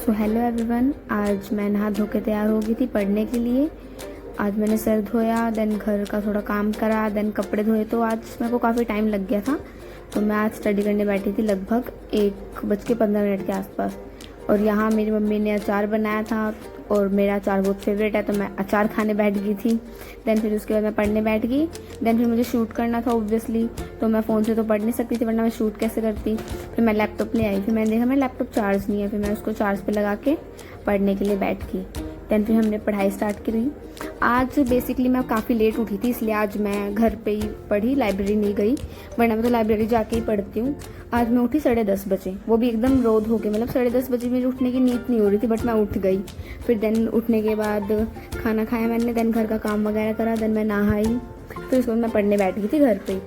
So hello everyone, आज मैं नहा धो के तैयार हो गई थी पढ़ने के लिए। आज मैंने सर धोया, देन घर का थोड़ा काम करा, देन कपड़े धोए। तो आज मेरे को काफ़ी टाइम लग गया था। तो मैं आज स्टडी करने बैठी थी लगभग 1:15 के आसपास। और यहाँ मेरी मम्मी ने अचार बनाया था और मेरा अचार बहुत फेवरेट है, तो मैं अचार खाने बैठ गई थी। देन फिर उसके बाद मैं पढ़ने बैठ गई। देन फिर मुझे शूट करना था ऑब्वियसली, तो मैं फ़ोन से तो पढ़ नहीं सकती थी, वरना मैं शूट कैसे करती। फिर मैं लैपटॉप ले आई। फिर मैंने देखा मेरा लैपटॉप चार्ज नहीं है। फिर मैं उसको चार्ज पे लगा के पढ़ने के लिए बैठ गई। देन फिर हमने पढ़ाई स्टार्ट करी। आज बेसिकली मैं काफ़ी लेट उठी थी, इसलिए आज मैं घर पे ही पढ़ी, लाइब्रेरी नहीं गई, वरना मैं तो लाइब्रेरी जाके ही पढ़ती हूँ। आज मैं उठी 10:30 बजे, वो भी एकदम रोद हो गए, मतलब 10:30 बजे मेरी उठने की नींद नहीं हो रही थी, बट मैं उठ गई। फिर देन उठने के बाद खाना खाया मैंने, देन घर का काम वगैरह करा, देन मैं नहाई। फिर उसके बाद मैं पढ़ने बैठ गई थी घर पे।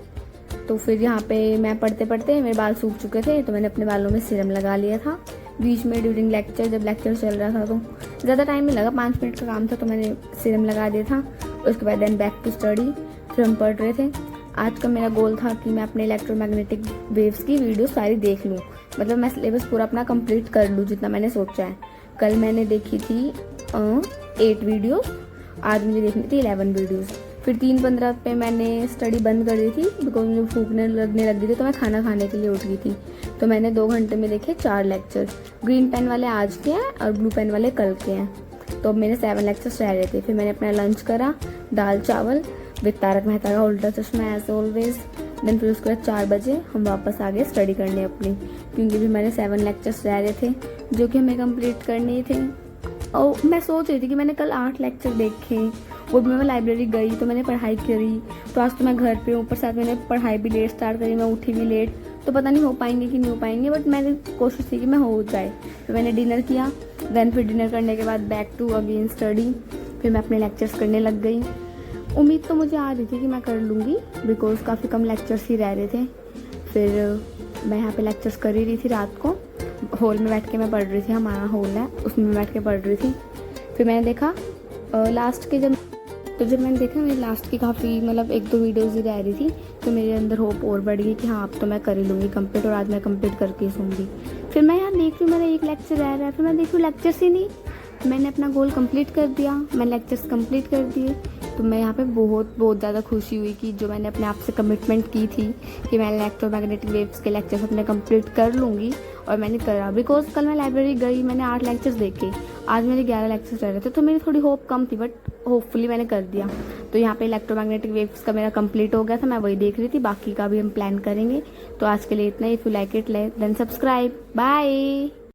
तो फिर यहाँ पे मैं पढ़ते पढ़ते मेरे बाल सूख चुके थे, तो मैंने अपने बालों में सीरम लगा लिया था बीच में ड्यूरिंग लेक्चर, जब लेक्चर चल रहा था। तो ज़्यादा टाइम नहीं लगा, 5 मिनट का काम था, तो मैंने सीरम लगा दिया था। उसके बाद देन बैक टू स्टडी। फिर हम पढ़ रहे थे। आज का मेरा गोल था कि मैं अपने इलेक्ट्रोमैग्नेटिक वेव्स की वीडियो सारी देख लूँ, मतलब मैं सिलेबस पूरा अपना कंप्लीट कर लूँ जितना मैंने सोचा है। कल मैंने देखी थी 8 वीडियोस, आज मुझे देखनी थी 11 वीडियोस। फिर 3:15 पे मैंने स्टडी बंद कर दी थी, बिकॉज मुझे भूखने लगने लग गई थी, तो मैं खाना खाने के लिए उठ गई थी। तो मैंने 2 घंटे में देखे 4 लेक्चर। ग्रीन पेन वाले आज के हैं और ब्लू पेन वाले कल के हैं। तो अब मेरे 7 लेक्चर्स रह रहे थे। फिर मैंने अपना लंच करा, दाल चावल विद तारक मेहता का उल्टा चश्मा एज ऑलवेज। देन फिर उसके बाद 4 बजे हम वापस आ गए स्टडी करने अपनी, क्योंकि भी मेरे 7 लेक्चर्स रह रहे थे जो कि हमें कंप्लीट करने थे। और मैं सोच रही थी कि मैंने कल 8 लेक्चर देखे, वो भी मैं लाइब्रेरी गई तो मैंने पढ़ाई करी। तो आज तो मैं घर पे ऊपर साथ मैंने पढ़ाई भी लेट स्टार्ट करी, मैं उठी भी लेट, तो पता नहीं हो पाएंगे कि नहीं हो पाएंगे, बट मैंने कोशिश थी कि मैं हो जाए। तो मैंने डिनर किया, देन फिर डिनर करने के बाद बैक टू अगेन स्टडी। फिर मैं अपने लेक्चर्स करने लग गई। उम्मीद तो मुझे आ रही थी कि मैं कर लूँगी, बिकॉज काफ़ी कम लेक्चर्स ही रह रहे थे। फिर मैं यहाँ पे लेक्चर्स कर ही रही थी रात को, हॉल में बैठ के मैं पढ़ रही थी, हमारा हॉल है उसमें बैठ के पढ़ रही थी। फिर मैंने देखा लास्ट के जब मैंने देखा मेरी लास्ट की काफ़ी मतलब 1-2 वीडियोज़ ही रह रही थी, तो मेरे अंदर होप और बढ़ गई कि हाँ अब तो मैं कर ही लूँगी कंप्लीट, और आज मैं कंप्लीट करके ही सूँगी। फिर मैं यहाँ देख रही हूँ मेरा 1 लेक्चर रह रहा है, फिर मैं देख रही हूँ लेक्चर्स ही नहीं। मैंने अपना गोल कंप्लीट कर दिया, मैंने लेक्चर्स कंप्लीट कर दिए। तो मैं यहाँ पे बहुत ज़्यादा खुशी हुई कि जो मैंने अपने आप से कमिटमेंट की थी कि मैं इलेक्ट्रोमैग्नेटिक वेव्स के लेक्चर्स अपने कंप्लीट कर लूँगी, और मैंने करा। बिकॉज कल मैं लाइब्रेरी गई, मैंने 8 लेक्चर्स देखे, आज मेरे 11 लेक्चर्स रह रहे थे, तो मेरी थोड़ी होप कम थी, बट होपफुली मैंने कर दिया। तो यहाँ पे इलेक्ट्रोमैग्नेटिक वेव्स का मेरा कंप्लीट हो गया था, मैं वही देख रही थी, बाकी का भी हम प्लान करेंगे। तो आज के लिए इतना ही। If you like it then subscribe. Bye.